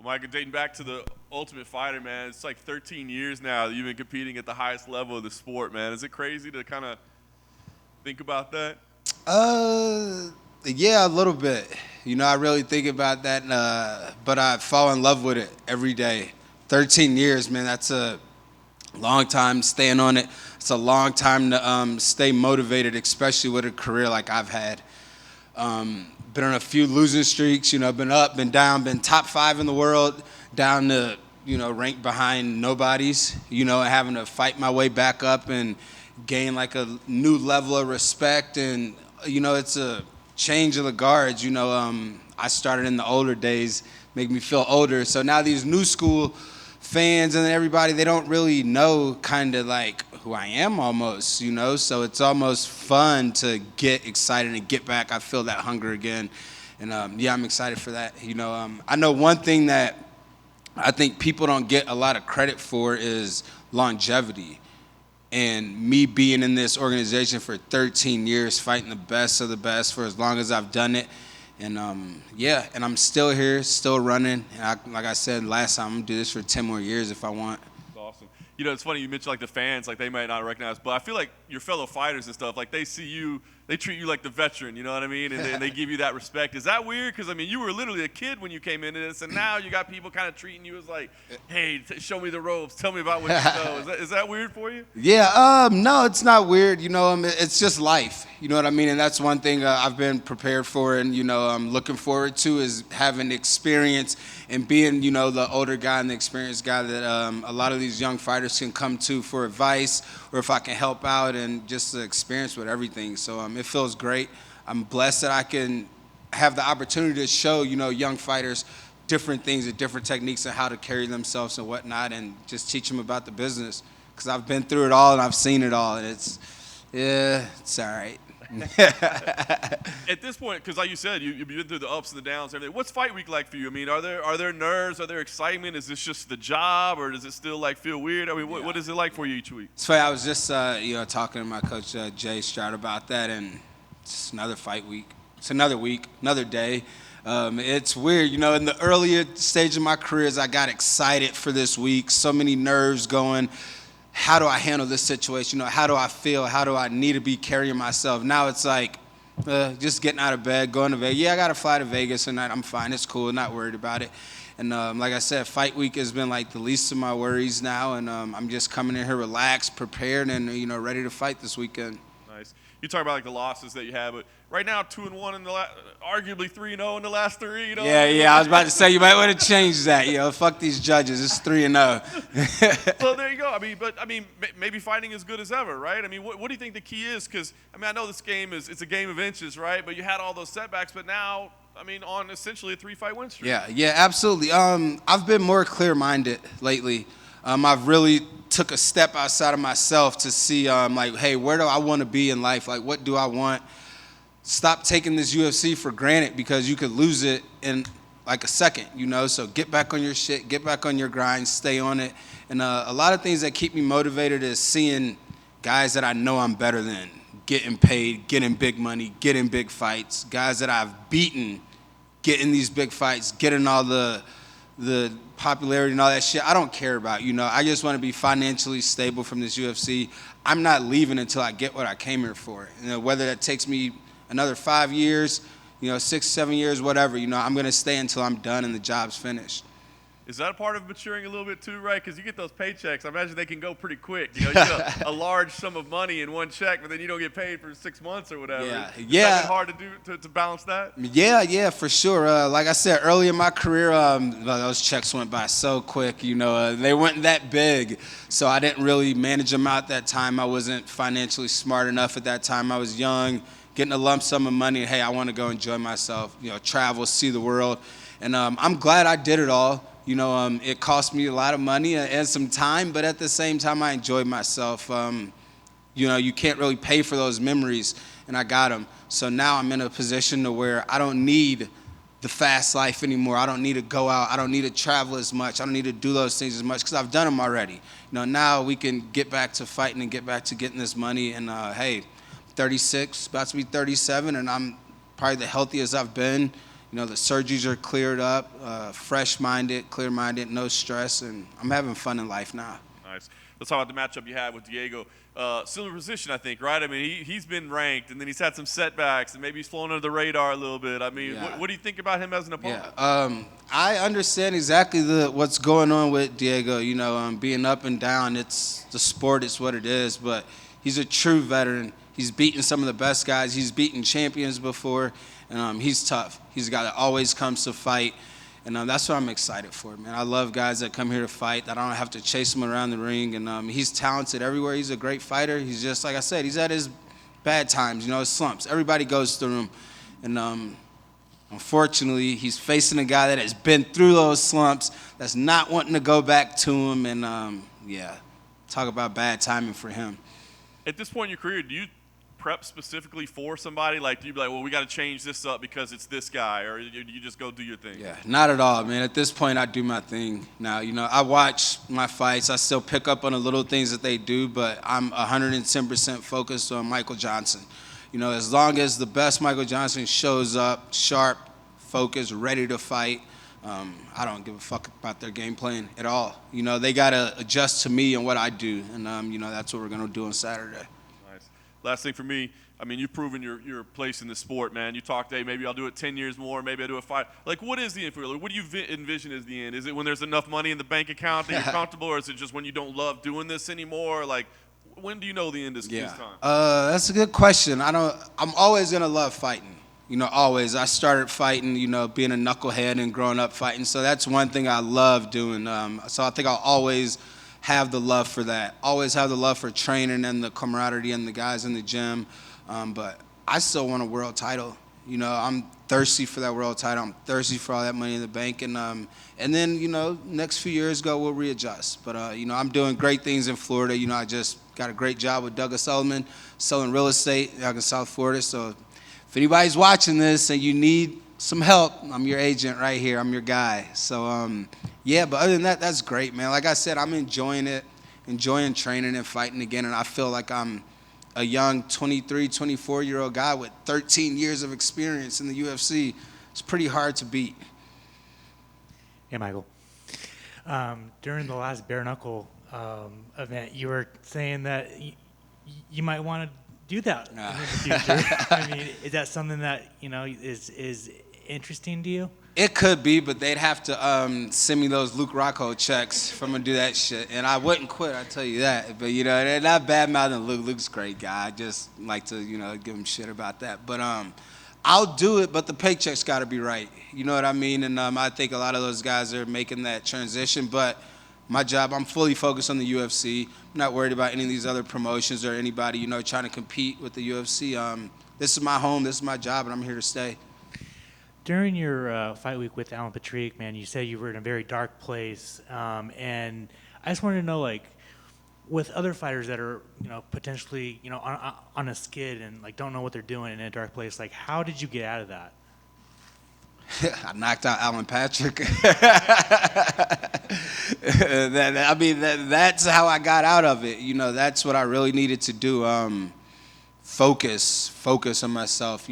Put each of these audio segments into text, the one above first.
Michael, dating back to the Ultimate Fighter, man, it's like 13 years now that you've been competing at the highest level of the sport, man. Is it crazy to kind of think about that? Yeah, a little bit. I really think about that, but I fall in love with it every day. 13 years, man, that's a long time staying on it. It's a long time to stay motivated, especially with a career like I've had. Been on a few losing streaks, been up, been down, been top 5 in the world, down to, ranked behind nobodies, and having to fight my way back up and gain like a new level of respect. And, it's a change of the guards. I started in the older days, make me feel older. So now these new school fans and everybody, they don't really know kind of like who I am almost, so it's almost fun to get excited and get back. I feel that hunger again, and I'm excited for that. I know one thing that I think people don't get a lot of credit for is longevity, and me being in this organization for 13 years, fighting the best of the best for as long as I've done it. And and I'm still here, still running. And like I said last time, I'm gonna do this for 10 more years if I want. That's awesome. It's funny you mentioned like the fans, like they might not recognize, but I feel like your fellow fighters and stuff, like they see you, they treat you like the veteran, you know what I mean? And they give you that respect. Is that weird? Because, you were literally a kid when you came into this, and now you got people kind of treating you as like, hey, show me the ropes. Tell me about what you know. Is that weird for you? Yeah, no, it's not weird. It's just life. You know what I mean? And that's one thing I've been prepared for and, I'm looking forward to is having experience and being, the older guy and the experienced guy that a lot of these young fighters can come to for advice or if I can help out and just the experience with everything. So it feels great. I'm blessed that I can have the opportunity to show, young fighters different things and different techniques and how to carry themselves and whatnot and just teach them about the business because I've been through it all and I've seen it all and it's all right. At this point, because like you said, you've been through the ups and the downs and everything. What's fight week like for you? Are there nerves? Are there excitement? Is this just the job, or does it still like feel weird? What is it like for you each week? It's funny. I was just talking to my coach Jay Stroud about that, and it's another fight week. It's another week, another day. It's weird, in the earlier stage of my career, as I got excited for this week, so many nerves going. How do I handle this situation? How do I feel? How do I need to be carrying myself? Now it's like just getting out of bed, going to Vegas. Yeah, I got to fly to Vegas tonight. I'm fine. It's cool. Not worried about it. And like I said, fight week has been like the least of my worries now. And I'm just coming in here relaxed, prepared, and, ready to fight this weekend. Nice. You talk about like the losses that you have, but right now 2-1 in the arguably 3-0 in the last 3. Yeah. I was about to say you might want to change that. Fuck these judges. It's 3-0. So there you go. Maybe fighting as good as ever, right? What do you think the key is? Because I know this game it's a game of inches, right? But you had all those setbacks, but now on essentially a 3-fight win streak. Yeah, absolutely. I've been more clear-minded lately. I've really took a step outside of myself to see, hey, where do I want to be in life? Like, what do I want? Stop taking this UFC for granted because you could lose it in like a second, So get back on your shit, get back on your grind, stay on it. And a lot of things that keep me motivated is seeing guys that I know I'm better than, getting paid, getting big money, getting big fights, guys that I've beaten, getting these big fights, getting all the popularity and all that shit. I don't care about, I just want to be financially stable from this UFC. I'm not leaving until I get what I came here for. Whether that takes me another 5 years, 6, 7 years, whatever, I'm going to stay until I'm done and the job's finished. Is that a part of maturing a little bit too, right? Because you get those paychecks. I imagine they can go pretty quick. You get a large sum of money in one check, but then you don't get paid for 6 months or whatever. Yeah. Is that hard to do to balance that? Yeah, for sure. Like I said, early in my career, those checks went by so quick. They weren't that big, so I didn't really manage them out that time. I wasn't financially smart enough at that time. I was young, getting a lump sum of money. Hey, I want to go enjoy myself, travel, see the world. And I'm glad I did it all. It cost me a lot of money and some time, but at the same time, I enjoyed myself. You can't really pay for those memories, and I got them. So now I'm in a position to where I don't need the fast life anymore. I don't need to go out. I don't need to travel as much. I don't need to do those things as much because I've done them already. Now we can get back to fighting and get back to getting this money. And, hey, 36, about to be 37, and I'm probably the healthiest I've been, the surgeries are cleared up, fresh-minded, clear-minded, no stress, and I'm having fun in life now. Nice. Let's talk about the matchup you had with Diego. Similar position, I think, right? I mean, he's been ranked, and then he's had some setbacks, and maybe he's flown under the radar a little bit. I mean, what do you think about him as an opponent? Yeah, I understand exactly what's going on with Diego. Being up and down, it's the sport, it's what it is, but he's a true veteran. He's beaten some of the best guys. He's beaten champions before, and he's tough. He's a guy that always comes to fight. And that's what I'm excited for, man. I love guys that come here to fight, that I don't have to chase him around the ring. And he's talented everywhere. He's a great fighter. He's just, like I said, he's at his bad times, his slumps. Everybody goes through them. And unfortunately, he's facing a guy that has been through those slumps, that's not wanting to go back to him. And, talk about bad timing for him. At this point in your career, do you prep specifically for somebody? Like, do you be like, well, we got to change this up because it's this guy, or you just go do your thing? Yeah, not at all, man. At this point, I do my thing now. I watch my fights. I still pick up on the little things that they do, but I'm 110% focused on Michael Johnson. As long as the best Michael Johnson shows up, sharp, focused, ready to fight, I don't give a fuck about their game plan at all. They got to adjust to me and what I do, and, that's what we're going to do on Saturday. Last thing for me, I mean, you've proven your place in the sport, man. You talked, hey, maybe I'll do it 10 years more, maybe I'll do it 5. Like, what is the end for you? What do you envision as the end? Is it when there's enough money in the bank account that you're comfortable, or is it just when you don't love doing this anymore? Like, when do you know the end is time? That's a good question. I'm always going to love fighting. Always. I started fighting, being a knucklehead and growing up fighting. So that's one thing I love doing. So I think I'll always have the love for that. Always have the love for training and the camaraderie and the guys in the gym. But I still want a world title. I'm thirsty for that world title. I'm thirsty for all that money in the bank. And then, next few years ago, we'll readjust. But, I'm doing great things in Florida. I just got a great job with Douglas Sullivan selling real estate out in South Florida. So if anybody's watching this and you need some help, I'm your agent right here. I'm your guy. So, but other than that, that's great, man. Like I said, I'm enjoying it, enjoying training and fighting again, and I feel like I'm a young 23, 24-year-old guy with 13 years of experience in the UFC. It's pretty hard to beat. Hey, Michael. During the last Bareknuckle event, you were saying that you might want to do that in the future. I mean, is that something that is interesting to you? It could be, but they'd have to send me those Luke Rocco checks if I'm going to do that shit. And I wouldn't quit, I tell you that. But, they're not bad-mouthing Luke. Luke's a great guy. I just like to, give him shit about that. But I'll do it, but the paycheck's got to be right. You know what I mean? And I think a lot of those guys are making that transition. But my job, I'm fully focused on the UFC. I'm not worried about any of these other promotions or anybody, trying to compete with the UFC. This is my home. This is my job, and I'm here to stay. During your fight week with Alan Patrick, man, you said you were in a very dark place, and I just wanted to know, like, with other fighters that are, potentially, on a skid and like don't know what they're doing in a dark place, like, how did you get out of that? I knocked out Alan Patrick. That's how I got out of it. That's what I really needed to do. Focus on myself.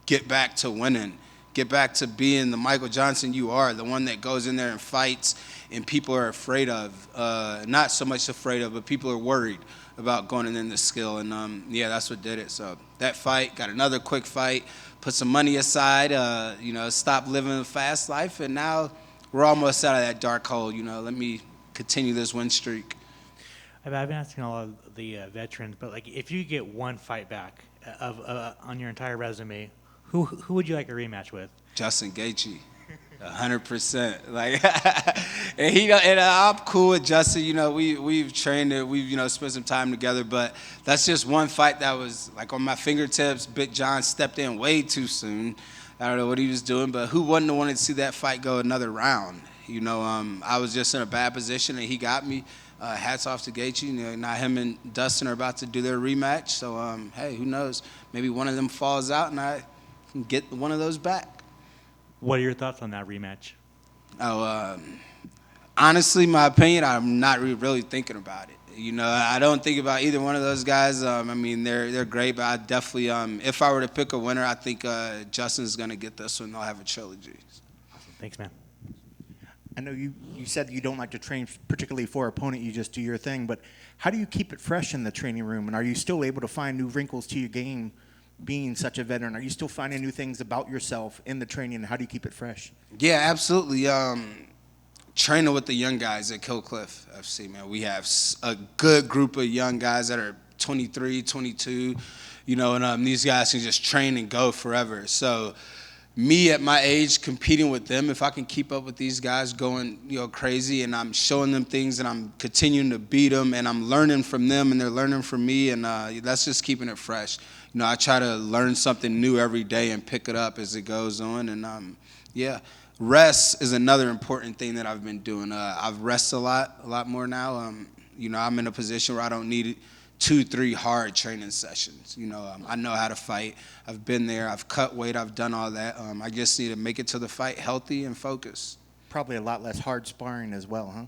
Get back to winning. Get back to being the Michael Johnson you are, the one that goes in there and fights and people are afraid of. Not so much afraid of, but people are worried about going in the skill. And, that's what did it. So that fight, got another quick fight, put some money aside, stop living a fast life. And now we're almost out of that dark hole. Let me continue this win streak. I've been asking all of the veterans, but like, if you get one fight back on your entire resume, who would you like a rematch with? Justin Gaethje, 100%. Like, and I'm cool with Justin. We've trained it. We've spent some time together. But that's just one fight that was like on my fingertips. Big John stepped in way too soon. I don't know what he was doing, but who wouldn't have wanted to see that fight go another round? I was just in a bad position, and he got me. Hats off to Gaethje. Now him and Dustin are about to do their rematch. So, hey, who knows? Maybe one of them falls out, and I can get one of those back. What are your thoughts on that rematch? Oh, honestly, my opinion, I'm not really thinking about it. You know, I don't think about either one of those guys. I mean, they're great, but I definitely, if I were to pick a winner, I think Justin's gonna get this one. They'll have a trilogy. Awesome. Thanks, man. I know you said you don't like to train particularly for opponent, you just do your thing, but how do you keep it fresh in the training room? And are you still able to find new wrinkles to your game being such a veteran? Are you still finding new things about yourself in the training, and how do you keep it fresh? Yeah, absolutely. Training with the young guys at Killcliff FC, man. We have a good group of young guys that are 23, 22, you know, and these guys can just train and go forever. So me at my age competing with them, if I can keep up with these guys going, you know, crazy, and I'm showing them things and I'm continuing to beat them and I'm learning from them and they're learning from me, and that's just keeping it fresh. You know, I try to learn something new every day and pick it up as it goes on, and yeah. Rest is another important thing that I've been doing. I've rested a lot more now. You know, I'm in a position where I don't need 2-3 hard training sessions. You know, I know how to fight. I've been there. I've cut weight. I've done all that. I just need to make it to the fight healthy and focused. Probably a lot less hard sparring as well, huh?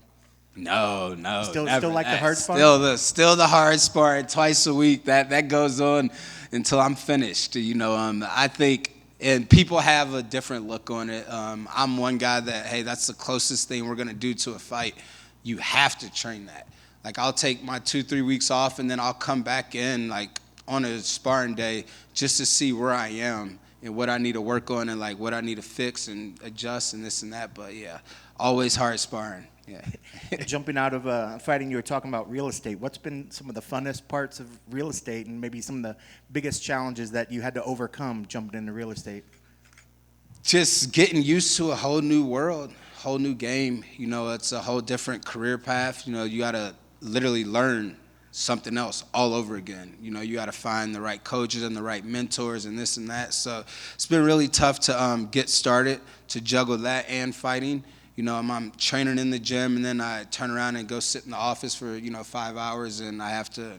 No. Still never. like the hard sparring? Still the hard sparring twice a week. That goes on until I'm finished. You know, I think. And people have a different look on it. I'm one guy that, hey, that's the closest thing we're going to do to a fight. You have to train that. Like, I'll take my 2-3 weeks off, and then I'll come back in, like, on a sparring day just to see where I am and what I need to work on and, like, what I need to fix and adjust and this and that. But, yeah, always hard sparring. Yeah. Jumping out of fighting, you were talking about real estate. What's been some of the funnest parts of real estate and maybe some of the biggest challenges that you had to overcome jumping into real estate? Just getting used to a whole new world, whole new game. You know, it's a whole different career path. You know, you got to literally learn something else all over again. You know, you got to find the right coaches and the right mentors and this and that. So it's been really tough to get started, to juggle that and fighting. You know, I'm training in the gym, and then I turn around and go sit in the office for, 5 hours, and I have to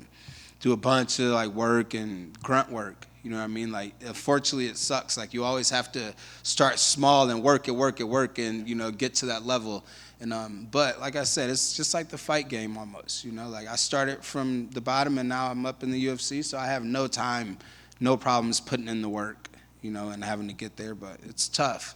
do a bunch of, like, work and grunt work. You know what I mean? Like, unfortunately, it sucks. Like, you always have to start small and work and, get to that level. And but, like I said, it's just like the fight game almost, Like, I started from the bottom, and now I'm up in the UFC, so I have no problems putting in the work, and having to get there. But it's tough.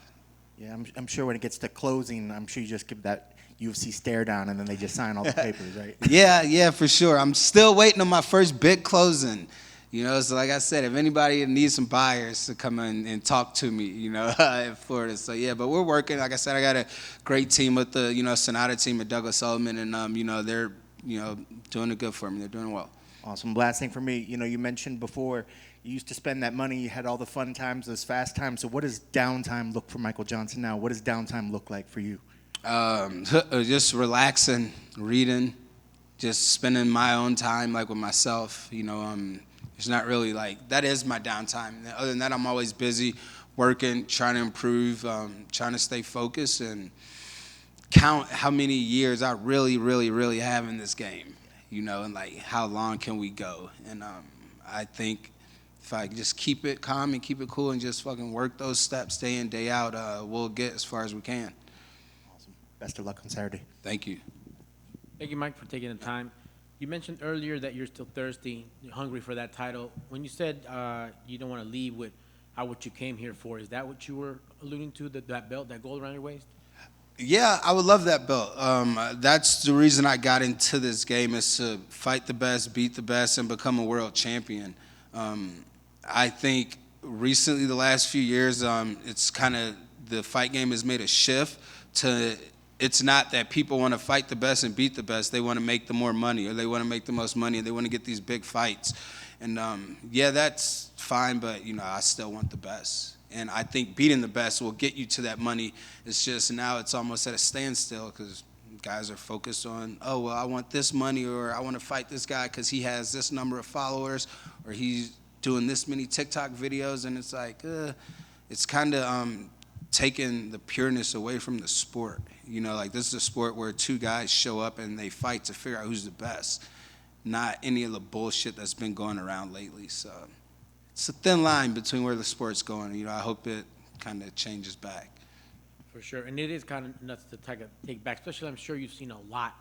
Yeah, I'm sure when it gets to closing, I'm sure you just give that UFC stare down and then they just sign all the papers, right? Yeah, for sure. I'm still waiting on my first big closing. So like I said, if anybody needs some buyers to come in and talk to me, in Florida. So yeah, but we're working. Like I said, I got a great team with the, Sonata team at Douglas Sullivan, and they're, doing it good for me. They're doing well. Awesome. Last thing for me, you mentioned before you used to spend that money, you had all the fun times, those fast times. So what does downtime look for Michael Johnson now? What does downtime look like for you? Just relaxing, reading, just spending my own time, like, with myself. It's not really, like, that is my downtime. Other than that, I'm always busy working, trying to improve, trying to stay focused and count how many years I really, really, really have in this game, and, like, how long can we go. And I think if I just keep it calm and keep it cool and just fucking work those steps day in, day out, we'll get as far as we can. Awesome. Best of luck on Saturday. Thank you. Thank you, Mike, for taking the time. You mentioned earlier that you're still thirsty, you're hungry for that title. When you said you don't want to leave with what you came here for, is that what you were alluding to, that belt, that gold around your waist? Yeah, I would love that belt. That's the reason I got into this game, is to fight the best, beat the best, and become a world champion. I think recently, the last few years, it's kind of, the fight game has made a shift to, it's not that people want to fight the best and beat the best. They want to make the more money, or they want to make the most money, and they want to get these big fights. And yeah, that's fine, but I still want the best. And I think beating the best will get you to that money. It's just now it's almost at a standstill because guys are focused on, oh, well, I want this money, or I want to fight this guy because he has this number of followers, or he's doing this many TikTok videos. And it's like, it's kind of taking the pureness away from the sport. Like, this is a sport where two guys show up and they fight to figure out who's the best, not any of the bullshit that's been going around lately. So it's a thin line between where the sport's going. I hope it kind of changes back. For sure, and it is kind of nuts to take back, especially I'm sure you've seen a lot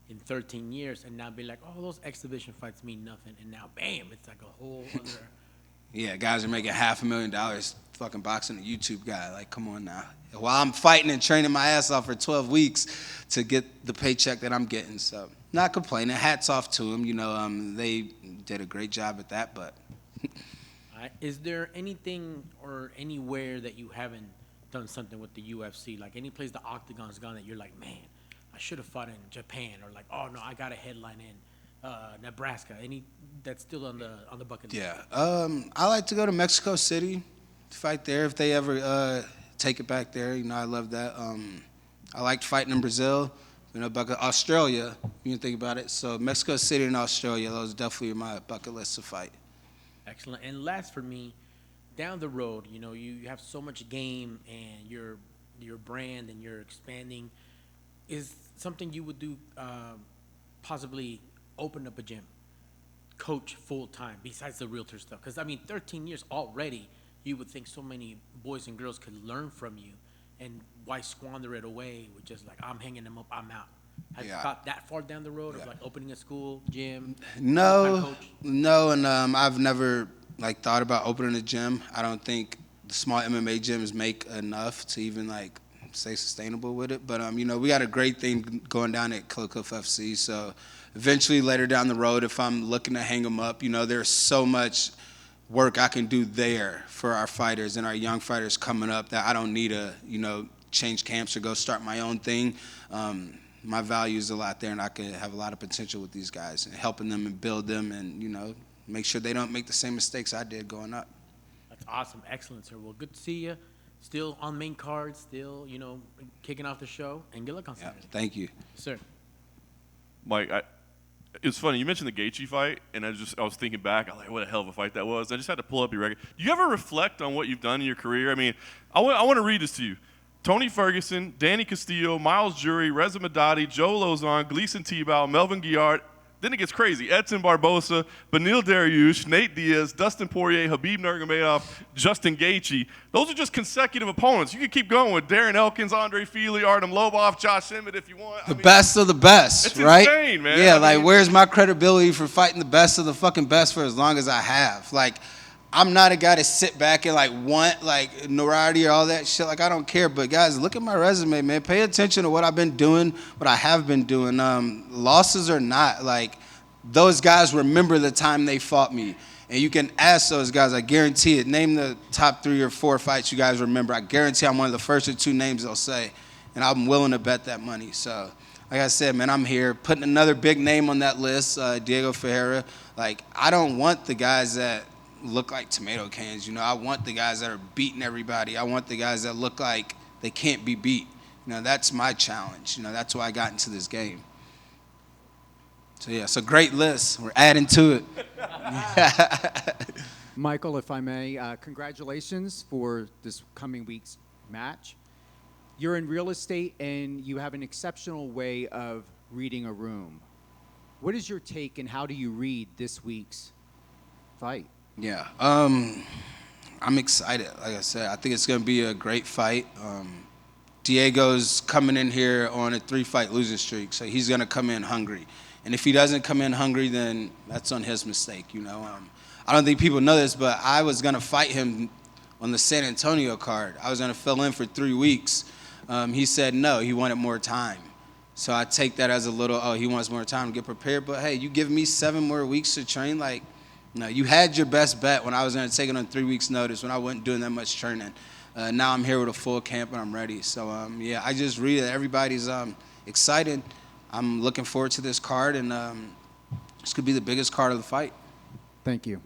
in 13 years, and now be like, oh, those exhibition fights mean nothing, and now, bam, it's like a whole other. Yeah, guys are making $500,000 fucking boxing a YouTube guy. Like, come on now. While I'm fighting and training my ass off for 12 weeks to get the paycheck that I'm getting. So, not complaining. Hats off to them. You know, they did a great job at that, but. Is there anything or anywhere that you haven't done something with the UFC? Like any place the Octagon's gone that you're like, man, I should have fought in Japan, or like, oh no, I got a headline in Nebraska. Any that's still on the bucket list? Yeah. I like to go to Mexico City, fight there if they ever take it back there. You know, I love that. I liked fighting in Brazil. You know, Australia, you can think about it. So Mexico City and Australia, those definitely are my bucket list to fight. Excellent. And last for me, down the road, you know, you have so much game and your brand and you're expanding. Is something you would do possibly open up a gym, coach full time besides the realtor stuff? Because I mean, 13 years already, you would think so many boys and girls could learn from you, and why squander it away with just like, I'm hanging them up, I'm out. Have you thought that far down the road of like opening a school, gym? No, and I've never like thought about opening a gym. I don't think the small MMA gyms make enough to even like stay sustainable with it. But you know, we got a great thing going down at Cliff FC. So eventually, later down the road, if I'm looking to hang them up, you know, there's so much work I can do there for our fighters and our young fighters coming up that I don't need to, you know, change camps or go start my own thing. My value is a lot there, and I can have a lot of potential with these guys and helping them and build them and, you know, make sure they don't make the same mistakes I did going up. That's awesome. Excellent, sir. Well, good to see you. Still on main card, still, you know, kicking off the show, and good luck on Saturday. Thank you. Yes, sir. Mike, it's funny. You mentioned the Gaethje fight, and I was thinking back. I'm like, what a hell of a fight that was. I just had to pull up your record. Do you ever reflect on what you've done in your career? I mean, I want to read this to you. Tony Ferguson, Danny Castillo, Miles Jury, Reza Madadi, Joe Lozon, Gleason Tebow, Melvin Guillard. Then it gets crazy. Edson Barbosa, Benil Dariush, Nate Diaz, Dustin Poirier, Habib Nurmagomedov, Justin Gaethje. Those are just consecutive opponents. You could keep going with Darren Elkins, Andre Feely, Artem Lobov, Josh Emmett if you want. The best of the best, it's right? Insane, man. Yeah, like where's my credibility for fighting the best of the fucking best for as long as I have? Like, I'm not a guy to sit back and like want like notoriety or all that shit. Like, I don't care. But guys, look at my resume, man. Pay attention to what I've been doing, what I have been doing. Losses or not, like those guys remember the time they fought me. And you can ask those guys, I guarantee it. Name the top 3 or 4 fights you guys remember. I guarantee I'm one of the first or 2 names they'll say. And I'm willing to bet that money. So, like I said, man, I'm here putting another big name on that list, Diego Ferreira. Like, I don't want the guys that look like tomato cans, you know. I want the guys that are beating everybody. I want the guys that look like they can't be beat. You know, that's my challenge. You know, that's why I got into this game. So yeah, it's a great list. We're adding to it. Michael, if I may, congratulations for this coming week's match. You're in real estate and you have an exceptional way of reading a room. What is your take and how do you read this week's fight? Yeah, I'm excited. Like I said, I think it's going to be a great fight. Diego's coming in here on a 3-fight losing streak, so he's going to come in hungry. And if he doesn't come in hungry, then that's on his mistake, you know. I don't think people know this, but I was going to fight him on the San Antonio card. I was going to fill in for 3 weeks. He said no, he wanted more time. So I take that as a little, oh, he wants more time to get prepared. But, hey, you give me 7 more weeks to train, like, no, you had your best bet when I was going to take it on 3 weeks' notice when I wasn't doing that much training. Now I'm here with a full camp and I'm ready. So, yeah, I just read that everybody's excited. I'm looking forward to this card, and this could be the biggest card of the fight. Thank you.